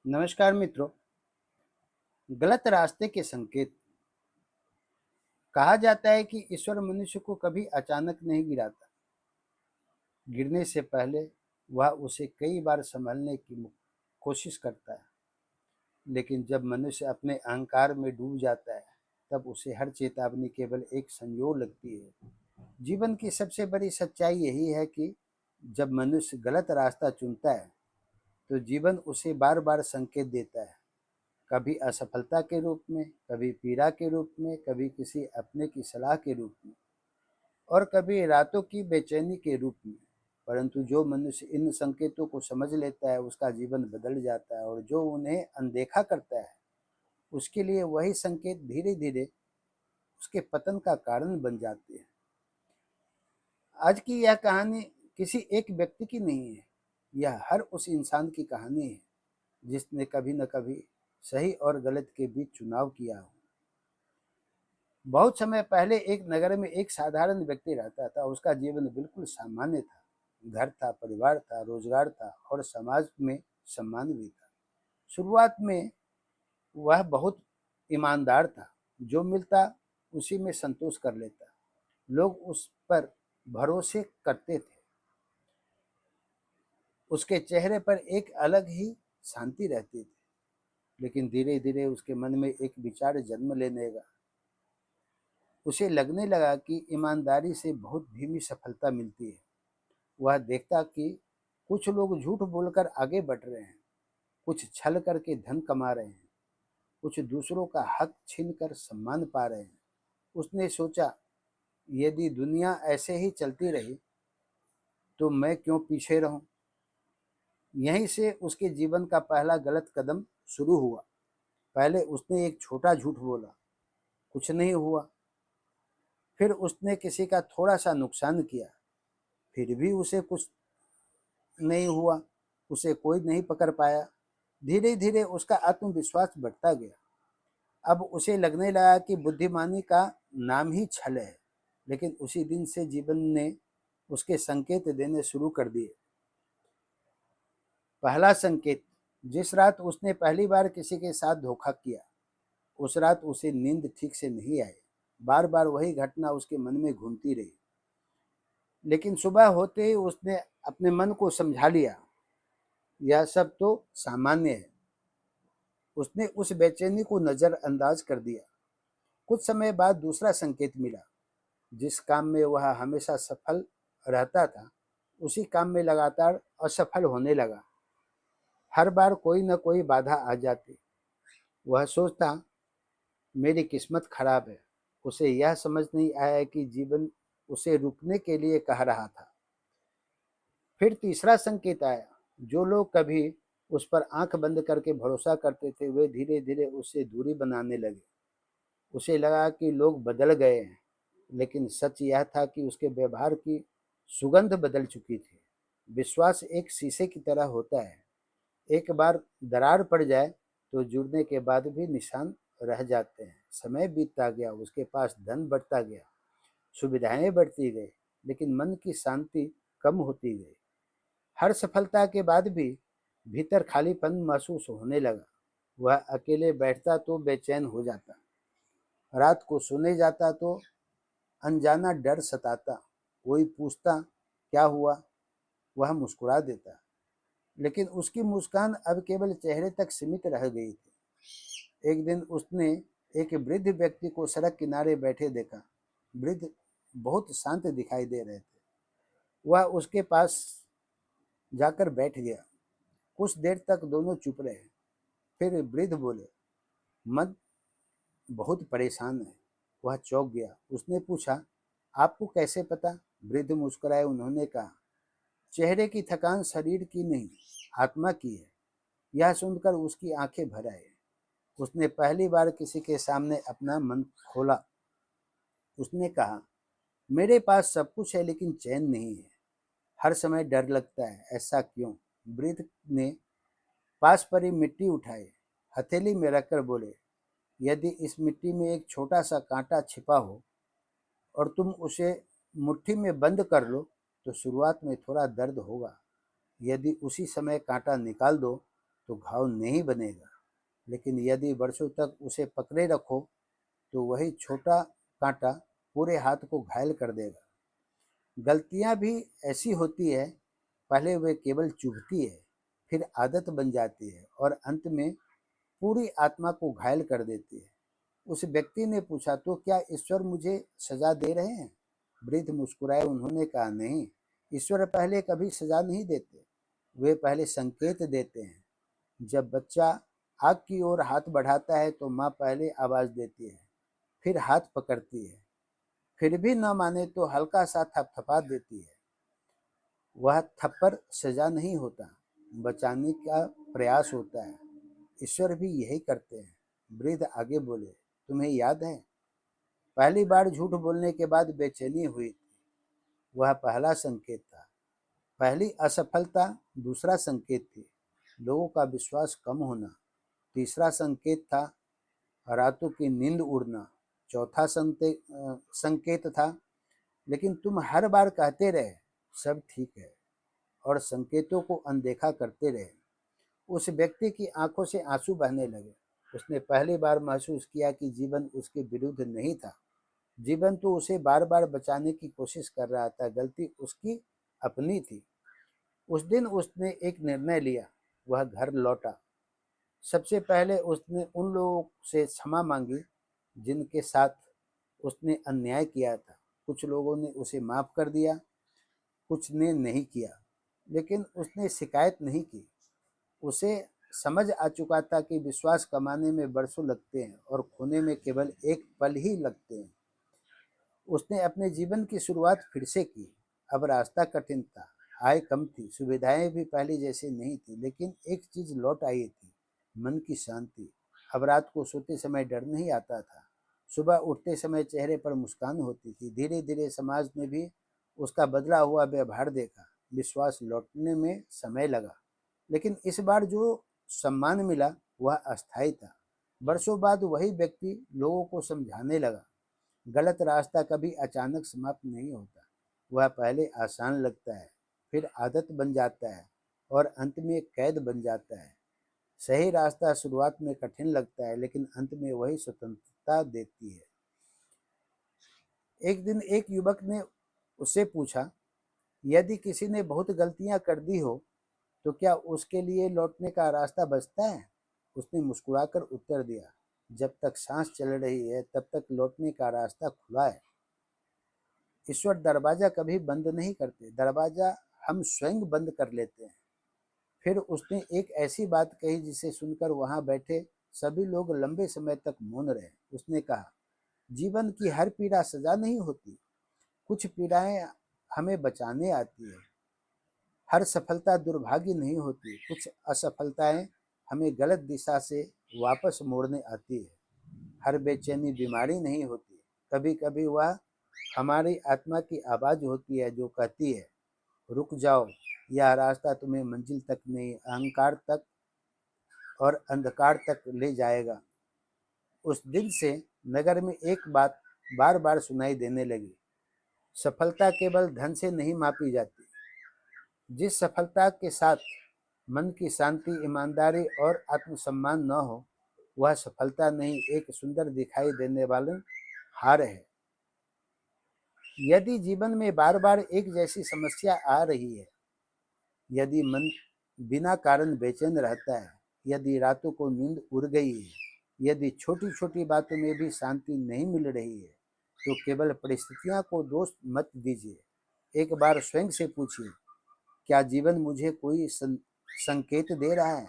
नमस्कार मित्रों। गलत रास्ते के संकेत। कहा जाता है कि ईश्वर मनुष्य को कभी अचानक नहीं गिराता। गिरने से पहले वह उसे कई बार संभलने की कोशिश करता है, लेकिन जब मनुष्य अपने अहंकार में डूब जाता है तब उसे हर चेतावनी केवल एक संयोग लगती है। जीवन की सबसे बड़ी सच्चाई यही है कि जब मनुष्य गलत रास्ता चुनता है तो जीवन उसे बार बार संकेत देता है। कभी असफलता के रूप में, कभी पीड़ा के रूप में, कभी किसी अपने की सलाह के रूप में और कभी रातों की बेचैनी के रूप में। परंतु जो मनुष्य इन संकेतों को समझ लेता है उसका जीवन बदल जाता है, और जो उन्हें अनदेखा करता है उसके लिए वही संकेत धीरे धीरे उसके पतन का कारण बन जाते हैं। आज की यह कहानी किसी एक व्यक्ति की नहीं है, यह हर उस इंसान की कहानी है जिसने कभी न कभी सही और गलत के बीच चुनाव किया हो। बहुत समय पहले एक नगर में एक साधारण व्यक्ति रहता था। उसका जीवन बिल्कुल सामान्य था। घर था, परिवार था, रोजगार था और समाज में सम्मान भी था। शुरुआत में वह बहुत ईमानदार था। जो मिलता उसी में संतोष कर लेता। लोग उस पर भरोसे करते थे। उसके चेहरे पर एक अलग ही शांति रहती थी। लेकिन धीरे धीरे उसके मन में एक विचार जन्म लेने लगा। उसे लगने लगा कि ईमानदारी से बहुत धीमी सफलता मिलती है। वह देखता कि कुछ लोग झूठ बोलकर आगे बढ़ रहे हैं, कुछ छल करके धन कमा रहे हैं, कुछ दूसरों का हक छीनकर सम्मान पा रहे हैं। उसने सोचा, यदि दुनिया ऐसे ही चलती रही तो मैं क्यों पीछे रहूं। यहीं से उसके जीवन का पहला गलत कदम शुरू हुआ। पहले उसने एक छोटा झूठ बोला, कुछ नहीं हुआ। फिर उसने किसी का थोड़ा सा नुकसान किया, फिर भी उसे कुछ नहीं हुआ। उसे कोई नहीं पकड़ पाया। धीरे धीरे उसका आत्मविश्वास बढ़ता गया। अब उसे लगने लगा कि बुद्धिमानी का नाम ही छल है। लेकिन उसी दिन से जीवन ने उसके संकेत देने शुरू कर दिए। पहला संकेत, जिस रात उसने पहली बार किसी के साथ धोखा किया उस रात उसे नींद ठीक से नहीं आई। बार बार वही घटना उसके मन में घूमती रही। लेकिन सुबह होते ही उसने अपने मन को समझा लिया, यह सब तो सामान्य है। उसने उस बेचैनी को नजरअंदाज कर दिया। कुछ समय बाद दूसरा संकेत मिला। जिस काम में वह हमेशा सफल रहता था उसी काम में लगातार असफल होने लगा। हर बार कोई न कोई बाधा आ जाती। वह सोचता, मेरी किस्मत खराब है। उसे यह समझ नहीं आया कि जीवन उसे रुकने के लिए कह रहा था। फिर तीसरा संकेत आया। जो लोग कभी उस पर आंख बंद करके भरोसा करते थे वे धीरे धीरे उससे दूरी बनाने लगे। उसे लगा कि लोग बदल गए हैं, लेकिन सच यह था कि उसके व्यवहार की सुगंध बदल चुकी थी। विश्वास एक शीशे की तरह होता है। एक बार दरार पड़ जाए तो जुड़ने के बाद भी निशान रह जाते हैं। समय बीतता गया, उसके पास धन बढ़ता गया, सुविधाएं बढ़ती गई, लेकिन मन की शांति कम होती गई। हर सफलता के बाद भी भीतर खालीपन महसूस होने लगा। वह अकेले बैठता तो बेचैन हो जाता, रात को सोने जाता तो अनजाना डर सताता। कोई पूछता क्या हुआ, वह मुस्कुरा देता, लेकिन उसकी मुस्कान अब केवल चेहरे तक सीमित रह गई थी। एक दिन उसने एक वृद्ध व्यक्ति को सड़क किनारे बैठे देखा। वृद्ध बहुत शांत दिखाई दे रहे थे। वह उसके पास जाकर बैठ गया। कुछ देर तक दोनों चुप रहे। फिर वृद्ध बोले, मन बहुत परेशान है। वह चौंक गया। उसने पूछा, आपको कैसे पता? वृद्ध मुस्कुराए। उन्होंने कहा, चेहरे की थकान शरीर की नहीं, आत्मा की है। यह सुनकर उसकी आंखें भर आई। उसने पहली बार किसी के सामने अपना मन खोला। उसने कहा, मेरे पास सब कुछ है लेकिन चैन नहीं है। हर समय डर लगता है, ऐसा क्यों? वृद्ध ने पास पड़ी मिट्टी उठाई, हथेली में रखकर बोले, यदि इस मिट्टी में एक छोटा सा कांटा छिपा हो और तुम उसे मुट्ठी में बंद कर लो तो शुरुआत में थोड़ा दर्द होगा। यदि उसी समय कांटा निकाल दो तो घाव नहीं बनेगा, लेकिन यदि वर्षों तक उसे पकड़े रखो तो वही छोटा कांटा पूरे हाथ को घायल कर देगा। गलतियां भी ऐसी होती है, पहले वे केवल चुभती है, फिर आदत बन जाती है और अंत में पूरी आत्मा को घायल कर देती है। उस व्यक्ति ने पूछा, तो क्या ईश्वर मुझे सजा दे रहे हैं? वृद्ध मुस्कुराए, उन्होंने कहा, नहीं, ईश्वर पहले कभी सजा नहीं देते, वे पहले संकेत देते हैं। जब बच्चा आग की ओर हाथ बढ़ाता है तो माँ पहले आवाज देती है, फिर हाथ पकड़ती है, फिर भी न माने तो हल्का सा थपथपा देती है। वह थप्पड़ सजा नहीं होता, बचाने का प्रयास होता है। ईश्वर भी यही करते हैं। वृद्ध आगे बोले, तुम्हें याद है, पहली बार झूठ बोलने के बाद बेचैनी हुई थी, वह पहला संकेत था। पहली असफलता दूसरा संकेत थी, लोगों का विश्वास कम होना। तीसरा संकेत था रातों की नींद उड़ना। चौथा संकेत था, लेकिन तुम हर बार कहते रहे सब ठीक है और संकेतों को अनदेखा करते रहे। उस व्यक्ति की आंखों से आंसू बहने लगे। उसने पहली बार महसूस किया कि जीवन उसके विरुद्ध नहीं था। जीवन तो उसे बार बार बचाने की कोशिश कर रहा था, गलती उसकी अपनी थी। उस दिन उसने एक निर्णय लिया, वह घर लौटा। सबसे पहले उसने उन लोगों से क्षमा मांगी जिनके साथ उसने अन्याय किया था। कुछ लोगों ने उसे माफ कर दिया, कुछ ने नहीं किया, लेकिन उसने शिकायत नहीं की। उसे समझ आ चुका था कि विश्वास कमाने में बरसों लगते हैं और खोने में केवल एक पल ही लगते हैं। उसने अपने जीवन की शुरुआत फिर से की। अब रास्ता कठिन था, आय कम थी, सुविधाएं भी पहले जैसी नहीं थी, लेकिन एक चीज लौट आई थी, मन की शांति। अब रात को सोते समय डर नहीं आता था, सुबह उठते समय चेहरे पर मुस्कान होती थी। धीरे धीरे समाज ने भी उसका बदला हुआ व्यवहार देखा। विश्वास लौटने में समय लगा, लेकिन इस बार जो सम्मान मिला वह अस्थायी था। वर्षों बाद वही व्यक्ति लोगों को समझाने लगा, गलत रास्ता कभी अचानक समाप्त नहीं होता, वह पहले आसान लगता है, फिर आदत बन जाता है और अंत में कैद बन जाता है। सही रास्ता शुरुआत में कठिन लगता है, लेकिन अंत में वही स्वतंत्रता देती है। एक दिन एक युवक ने उससे पूछा, यदि किसी ने बहुत गलतियां कर दी हो तो क्या उसके लिए लौटने का रास्ता बचता है? उसने मुस्कुराकर उत्तर दिया, जब तक सांस चल रही है तब तक लौटने का रास्ता खुला है। ईश्वर दरवाजा कभी बंद नहीं करते, दरवाजा हम स्वयं बंद कर लेते हैं। फिर उसने एक ऐसी बात कही जिसे सुनकर वहां बैठे सभी लोग लंबे समय तक मौन रहे। उसने कहा, जीवन की हर पीड़ा सजा नहीं होती, कुछ पीड़ाएं हमें बचाने आती है। हर सफलता दुर्भाग्य नहीं होती, कुछ असफलताएं हमें गलत दिशा से वापस मोड़ने आती है। हर बेचैनी बीमारी नहीं होती, कभी कभी वह हमारी आत्मा की आवाज होती है जो कहती है, रुक जाओ, यह रास्ता तुम्हें मंजिल तक नहीं, अहंकार तक और अंधकार तक ले जाएगा। उस दिन से नगर में एक बात बार बार सुनाई देने लगी, सफलता केवल धन से नहीं मापी जाती। जिस सफलता के साथ मन की शांति, ईमानदारी और आत्मसम्मान न हो, वह सफलता नहीं, एक सुंदर दिखाई देने वाली हार है। यदि जीवन में बार बार एक जैसी समस्या आ रही है, यदि मन बिना कारण बेचैन रहता है, यदि रातों को नींद उड़ गई है, यदि छोटी छोटी बातों में भी शांति नहीं मिल रही है, तो केवल परिस्थितियों को दोष मत दीजिए। एक बार स्वयं से पूछिए, क्या जीवन मुझे कोई संकेत दे रहा है?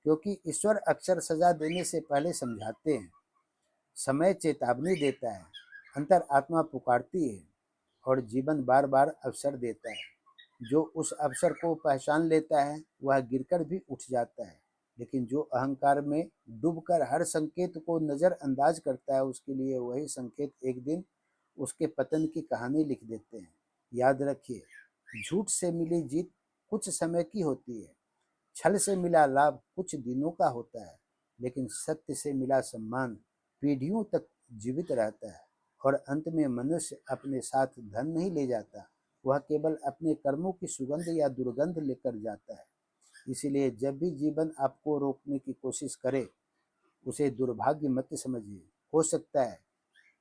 क्योंकि ईश्वर अक्सर सजा देने से पहले समझाते हैं। समय चेतावनी देता है, अंतर आत्मा पुकारती है और जीवन बार बार अवसर देता है। जो उस अवसर को पहचान लेता है वह गिरकर भी उठ जाता है, लेकिन जो अहंकार में डूबकर हर संकेत को नज़रअंदाज करता है, उसके लिए वही संकेत एक दिन उसके पतन की कहानी लिख देते हैं। याद रखिए, झूठ से मिली जीत कुछ समय की होती है, छल से मिला लाभ कुछ दिनों का होता है, लेकिन सत्य से मिला सम्मान पीढ़ियों तक जीवित रहता है। और अंत में मनुष्य अपने साथ धन नहीं ले जाता, वह केवल अपने कर्मों की सुगंध या दुर्गंध लेकर जाता है। इसीलिए जब भी जीवन आपको रोकने की कोशिश करे, उसे दुर्भाग्य मत समझिए। हो सकता है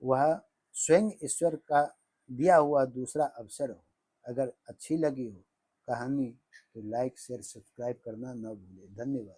वह स्वयं ईश्वर का दिया हुआ दूसरा अवसर हो। अगर अच्छी लगी हो कहानी तो लाइक शेयर सब्सक्राइब करना न भूलें। धन्यवाद।